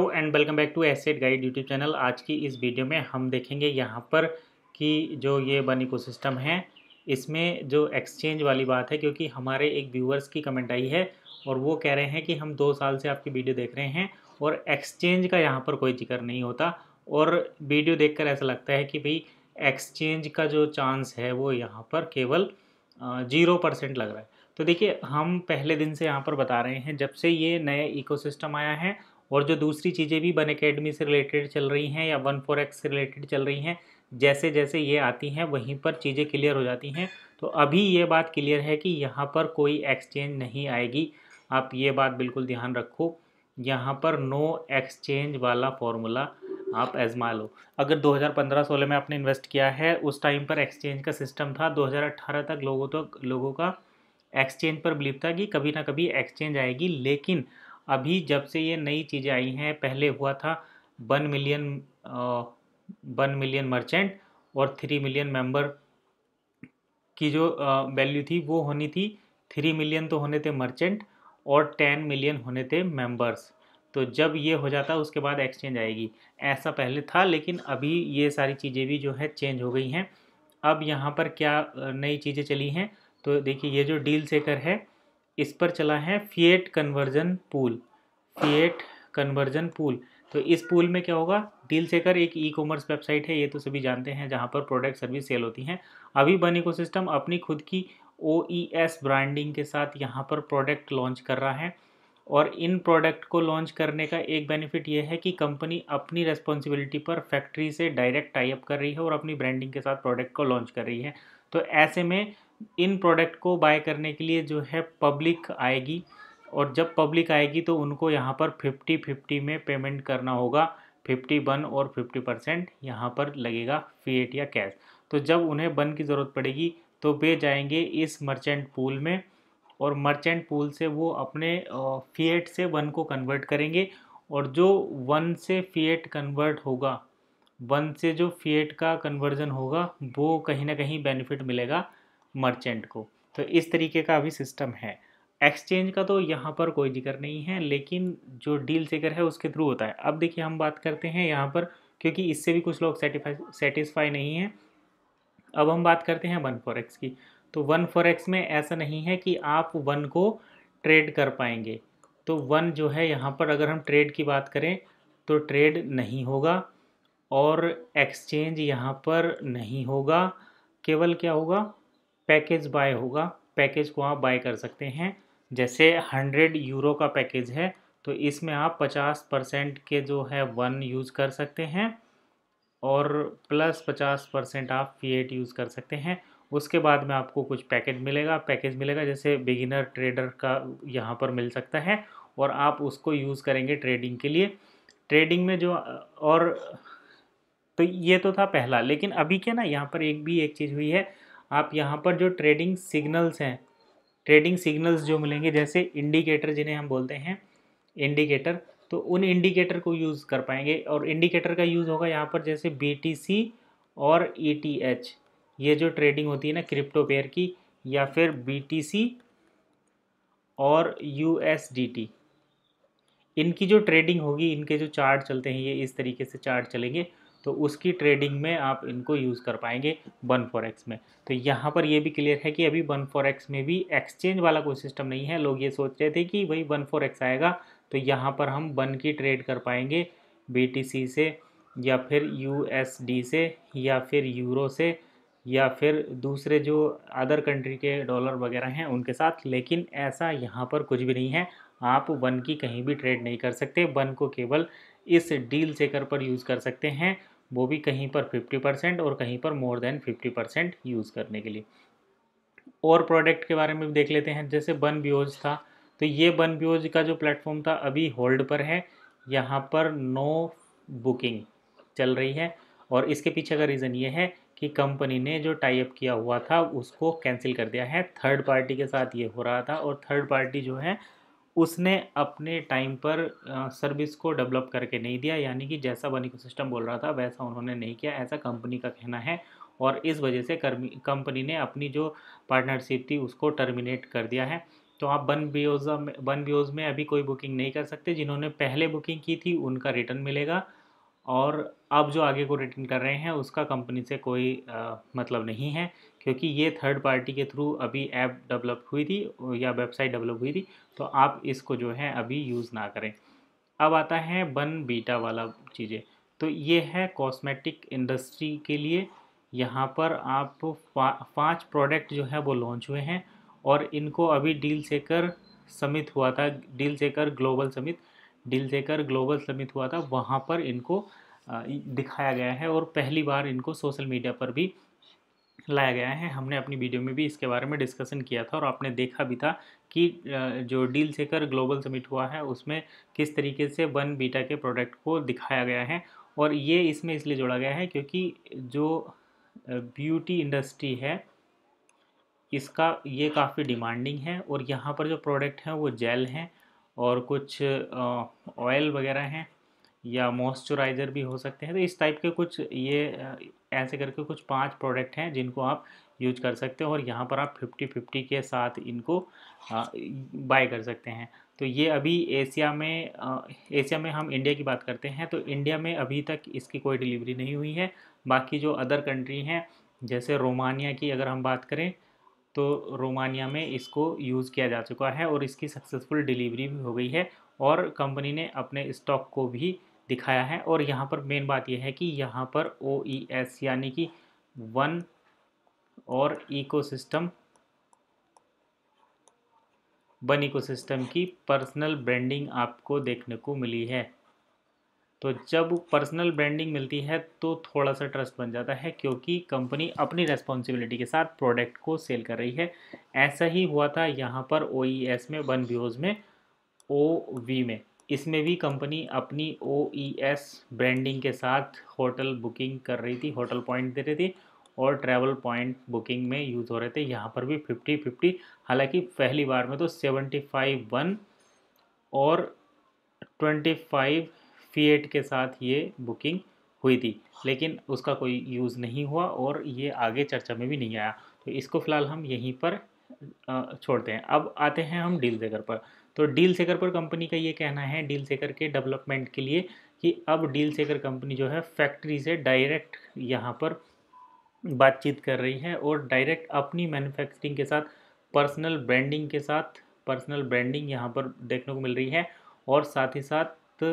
Hello and welcome back to Asset Guide YouTube channel. आज की इस वीडियो में हम देखेंगे यहाँ पर कि जो ये वन इकोसिस्टम है इसमें जो एक्सचेंज वाली बात है, क्योंकि हमारे एक व्यूअर्स की कमेंट आई है और वो कह रहे हैं कि हम 2 साल से आपकी वीडियो देख रहे हैं और एक्सचेंज का यहाँ पर कोई जिक्र नहीं होता और वीडियो देखकर ऐसा लगता है कि भाई एक्सचेंज का जो चांस है वो यहाँ पर केवल 0% लग रहा है। तो देखिए, हम पहले दिन से यहाँ पर बता रहे हैं जब से ये नए इकोसिस्टम आया है और जो दूसरी चीज़ें भी वन अकेडमी से रिलेटेड चल रही हैं या वन फोरेक्स से रिलेटेड चल रही हैं, जैसे जैसे ये आती हैं वहीं पर चीज़ें क्लियर हो जाती हैं। तो अभी ये बात क्लियर है कि यहाँ पर कोई एक्सचेंज नहीं आएगी। आप ये बात बिल्कुल ध्यान रखो, यहाँ पर नो एक्सचेंज वाला फॉर्मूला आप आजमा लो। अगर 2015-16 में आपने इन्वेस्ट किया है, उस टाइम पर एक्सचेंज का सिस्टम था। 2018 तक लोगों का एक्सचेंज पर बिलीव था कि कभी ना कभी एक्सचेंज आएगी, लेकिन अभी जब से ये नई चीज़ें आई हैं, पहले हुआ था 1 मिलियन मर्चेंट और 3 मिलियन मेंबर की जो वैल्यू थी वो होनी थी। 3 मिलियन तो होने थे मर्चेंट और 10 मिलियन होने थे मेंबर्स। तो जब ये हो जाता उसके बाद एक्सचेंज आएगी, ऐसा पहले था। लेकिन अभी ये सारी चीज़ें भी जो है चेंज हो गई हैं। अब यहाँ पर क्या नई चीज़ें चली हैं, तो देखिए ये जो डील सेकर है इस पर चला है fiat conversion pool. Fiat conversion pool, तो इस पूल में क्या होगा, डील सेकर एक ई कॉमर्स वेबसाइट है, ये तो सभी जानते हैं, जहाँ पर प्रोडक्ट सर्विस सेल होती हैं। अभी वन इकोसिस्टम अपनी खुद की OES ब्रांडिंग के साथ यहाँ पर प्रोडक्ट लॉन्च कर रहा है और इन प्रोडक्ट को लॉन्च करने का एक बेनिफिट ये है कि कंपनी अपनी रेस्पॉन्सिबिलिटी पर फैक्ट्री से डायरेक्ट टाई अप कर रही है और अपनी ब्रांडिंग के साथ प्रोडक्ट को लॉन्च कर रही है। तो ऐसे में इन प्रोडक्ट को बाय करने के लिए जो है पब्लिक आएगी और जब पब्लिक आएगी तो उनको यहाँ पर 50-50 में पेमेंट करना होगा। 51 और 50% यहाँ पर लगेगा फिएट या कैश। तो जब उन्हें वन की ज़रूरत पड़ेगी तो वे जाएंगे इस मर्चेंट पूल में और मर्चेंट पूल से वो अपने फिएट से वन को कन्वर्ट करेंगे और जो वन से फिएट कन्वर्ट होगा, वन से जो फिएट का कन्वर्जन होगा, वो कहीं ना कहीं बेनिफिट मिलेगा मर्चेंट को। तो इस तरीके का अभी सिस्टम है। एक्सचेंज का तो यहाँ पर कोई जिक्र नहीं है, लेकिन जो डील सेकर है उसके थ्रू होता है। अब देखिए, हम बात करते हैं यहाँ पर, क्योंकि इससे भी कुछ लोग सेटिस्फाई नहीं हैं। अब हम बात करते हैं वन फॉरेक्स की। तो वन फॉरेक्स में ऐसा नहीं है कि आप वन को ट्रेड कर पाएंगे। तो वन जो है यहाँ पर, अगर हम ट्रेड की बात करें तो ट्रेड नहीं होगा और एक्सचेंज यहाँ पर नहीं होगा। केवल क्या होगा, पैकेज बाय होगा। पैकेज को आप बाय कर सकते हैं। जैसे 100 यूरो का पैकेज है तो इसमें आप 50% के जो है वन यूज़ कर सकते हैं और प्लस 50% आप फिएट यूज़ कर सकते हैं। उसके बाद में आपको कुछ पैकेज मिलेगा जैसे बिगिनर ट्रेडर का यहाँ पर मिल सकता है और आप उसको यूज़ करेंगे ट्रेडिंग के लिए। ट्रेडिंग में जो और तो ये तो था पहला। लेकिन अभी क्या ना, यहाँ पर एक चीज़ हुई है। आप यहाँ पर जो ट्रेडिंग सिग्नल्स हैं, ट्रेडिंग सिग्नल्स जो मिलेंगे, जैसे इंडिकेटर जिन्हें हम बोलते हैं इंडिकेटर, तो उन इंडिकेटर को यूज़ कर पाएंगे। और इंडिकेटर का यूज़ होगा यहाँ पर जैसे BTC और ETH, ये जो ट्रेडिंग होती है ना क्रिप्टो पेयर की, या फिर BTC और USDT, इनकी जो ट्रेडिंग होगी, इनके जो चार्ट चलते हैं, ये इस तरीके से चार्ट चलेंगे, तो उसकी ट्रेडिंग में आप इनको यूज़ कर पाएंगे वन फॉरेक्स में। तो यहाँ पर ये भी क्लियर है कि अभी वन फॉरेक्स में भी एक्सचेंज वाला कोई सिस्टम नहीं है। लोग ये सोच रहे थे कि भाई वन फॉरेक्स आएगा तो यहाँ पर हम वन की ट्रेड कर पाएंगे BTC से या फिर USD से या फिर यूरो से या फिर दूसरे जो अदर कंट्री के डॉलर वगैरह हैं उनके साथ। लेकिन ऐसा यहाँ पर कुछ भी नहीं है। आप वन की कहीं भी ट्रेड नहीं कर सकते। वन को केवल इस डील सेकर पर यूज़ कर सकते हैं, वो भी कहीं पर 50% और कहीं पर मोर देन 50% यूज़ करने के लिए। और प्रोडक्ट के बारे में भी देख लेते हैं। जैसे वन ब्योज था, तो ये वन ब्योज का जो प्लेटफॉर्म था अभी होल्ड पर है। यहाँ पर नो बुकिंग चल रही है और इसके पीछे का रीज़न ये है कि कंपनी ने जो टाई अप किया हुआ था उसको कैंसिल कर दिया है। थर्ड पार्टी के साथ ये हो रहा था और थर्ड पार्टी जो है उसने अपने टाइम पर सर्विस को डेवलप करके नहीं दिया, यानी कि जैसा वन इकोसिस्टम बोल रहा था वैसा उन्होंने नहीं किया, ऐसा कंपनी का कहना है। और इस वजह से कंपनी ने अपनी जो पार्टनरशिप थी उसको टर्मिनेट कर दिया है। तो आप वन बीओज में अभी कोई बुकिंग नहीं कर सकते। जिन्होंने पहले बुकिंग की थी उनका रिटर्न मिलेगा, और अब जो आगे को रिटर्न कर रहे हैं उसका कंपनी से कोई मतलब नहीं है, क्योंकि ये थर्ड पार्टी के थ्रू अभी ऐप डेवलप हुई थी या वेबसाइट डेवलप हुई थी, तो आप इसको जो है अभी यूज़ ना करें। अब आता है बन बीटा वाला चीज़ें। तो ये है कॉस्मेटिक इंडस्ट्री के लिए। यहाँ पर आप 5 प्रोडक्ट जो है वो लॉन्च हुए हैं, और इनको अभी डील सेकर समिट हुआ था, डील सेकर ग्लोबल समिट हुआ था, वहाँ पर इनको दिखाया गया है, और पहली बार इनको सोशल मीडिया पर भी लाया गया है। हमने अपनी वीडियो में भी इसके बारे में डिस्कशन किया था, और आपने देखा भी था कि जो डील सेकर ग्लोबल समिट हुआ है उसमें किस तरीके से वन बीटा के प्रोडक्ट को दिखाया गया है। और ये इसमें इसलिए जोड़ा गया है क्योंकि जो ब्यूटी इंडस्ट्री है इसका ये काफ़ी डिमांडिंग है, और यहाँ पर जो प्रोडक्ट हैं वो जेल हैं, और कुछ ऑयल वगैरह हैं, या मॉइस्चराइज़र भी हो सकते हैं। तो इस टाइप के कुछ ये ऐसे करके कुछ 5 प्रोडक्ट हैं जिनको आप यूज कर सकते हो, और यहाँ पर आप 50-50 के साथ इनको बाय कर सकते हैं। तो ये अभी एशिया में हम इंडिया की बात करते हैं, तो इंडिया में अभी तक इसकी कोई डिलीवरी नहीं हुई है। बाकी जो अदर कंट्री हैं, जैसे रोमानिया की अगर हम बात करें, तो रोमानिया में इसको यूज़ किया जा चुका है, और इसकी सक्सेसफुल डिलीवरी भी हो गई है, और कंपनी ने अपने स्टॉक को भी दिखाया है। और यहाँ पर मेन बात यह है कि यहाँ पर OES यानी कि वन और इकोसिस्टम की पर्सनल ब्रांडिंग आपको देखने को मिली है। तो जब पर्सनल ब्रांडिंग मिलती है तो थोड़ा सा ट्रस्ट बन जाता है, क्योंकि कंपनी अपनी रेस्पॉन्सिबिलिटी के साथ प्रोडक्ट को सेल कर रही है। ऐसा ही हुआ था यहाँ पर OES में, वन व्यूज़ में, OV में। इसमें भी कंपनी अपनी OES ब्रांडिंग के साथ होटल बुकिंग कर रही थी, होटल पॉइंट दे रही थी, और ट्रैवल पॉइंट बुकिंग में यूज़ हो रहे थे। यहाँ पर भी 50-50, हालांकि पहली बार में तो 75 वन और 25 फीएट के साथ ये बुकिंग हुई थी, लेकिन उसका कोई यूज़ नहीं हुआ, और ये आगे चर्चा में भी नहीं आया। तो इसको फ़िलहाल हम यहीं पर छोड़ते हैं। अब आते हैं हम डील सेकर पर। तो डील सेकर पर कंपनी का ये कहना है, डील सेकर के डेवलपमेंट के लिए, कि अब डील सेकर कंपनी जो है फैक्ट्री से डायरेक्ट यहाँ पर बातचीत कर रही है, और डायरेक्ट अपनी मैन्युफैक्चरिंग के साथ पर्सनल ब्रांडिंग यहाँ पर देखने को मिल रही है, और साथ ही साथ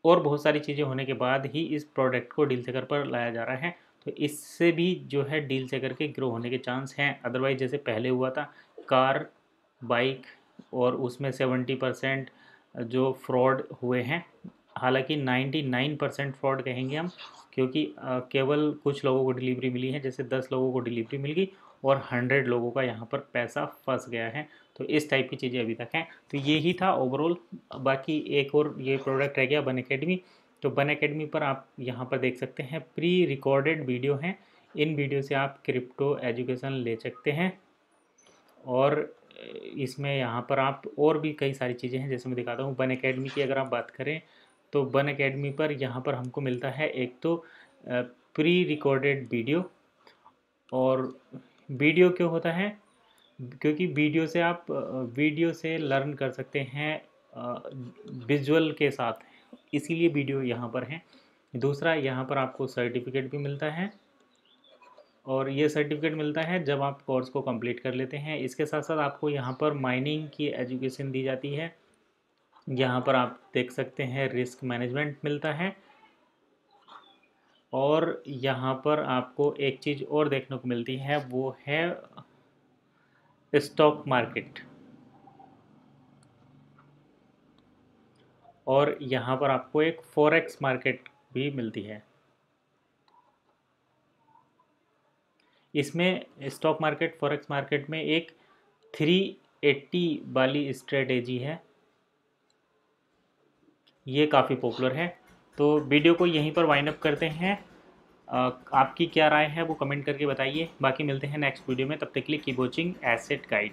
और बहुत सारी चीज़ें होने के बाद ही इस प्रोडक्ट को डील सेकर पर लाया जा रहा है। तो इससे भी जो है डील सेकर के ग्रो होने के चांस हैं। अदरवाइज जैसे पहले हुआ था कार, बाइक, और उसमें 70% जो फ्रॉड हुए हैं, हालांकि 99% फ्रॉड कहेंगे हम, क्योंकि केवल कुछ लोगों को डिलीवरी मिली है, जैसे 10 लोगों को डिलीवरी मिल गई और 100 लोगों का यहाँ पर पैसा फंस गया है। तो इस टाइप की चीज़ें अभी तक हैं। तो यही था ओवरऑल। बाकी एक और ये प्रोडक्ट रह गया बन एकेडमी। तो बन एकेडमी पर आप यहाँ पर देख सकते हैं प्री रिकॉर्डेड वीडियो हैं। इन वीडियो से आप क्रिप्टो एजुकेशन ले सकते हैं, और इसमें यहाँ पर आप और भी कई सारी चीज़ें हैं, जैसे मैं दिखाता हूँ। बन एकेडमी की अगर आप बात करें तो बन एकेडमी पर यहाँ पर हमको मिलता है एक तो प्री रिकॉर्डेड वीडियो। और वीडियो क्यों होता है? क्योंकि वीडियो से लर्न कर सकते हैं विजुअल के साथ, इसीलिए वीडियो यहाँ पर है। दूसरा, यहाँ पर आपको सर्टिफिकेट भी मिलता है, और ये सर्टिफिकेट मिलता है जब आप कोर्स को कंप्लीट कर लेते हैं। इसके साथ साथ आपको यहाँ पर माइनिंग की एजुकेशन दी जाती है। यहाँ पर आप देख सकते हैं रिस्क मैनेजमेंट मिलता है, और यहाँ पर आपको एक चीज़ और देखने को मिलती है, वो है स्टॉक मार्केट। और यहाँ पर आपको एक फॉरेक्स मार्केट भी मिलती है। इसमें स्टॉक मार्केट, फॉरेक्स मार्केट में एक 380 वाली स्ट्रेटेजी है, ये काफ़ी पॉपुलर है। तो वीडियो को यहीं पर वाइंड अप करते हैं। आपकी क्या राय है वो कमेंट करके बताइए। बाकी मिलते हैं नेक्स्ट वीडियो में, तब तक के लिए कीप वॉचिंग एसेट गाइड।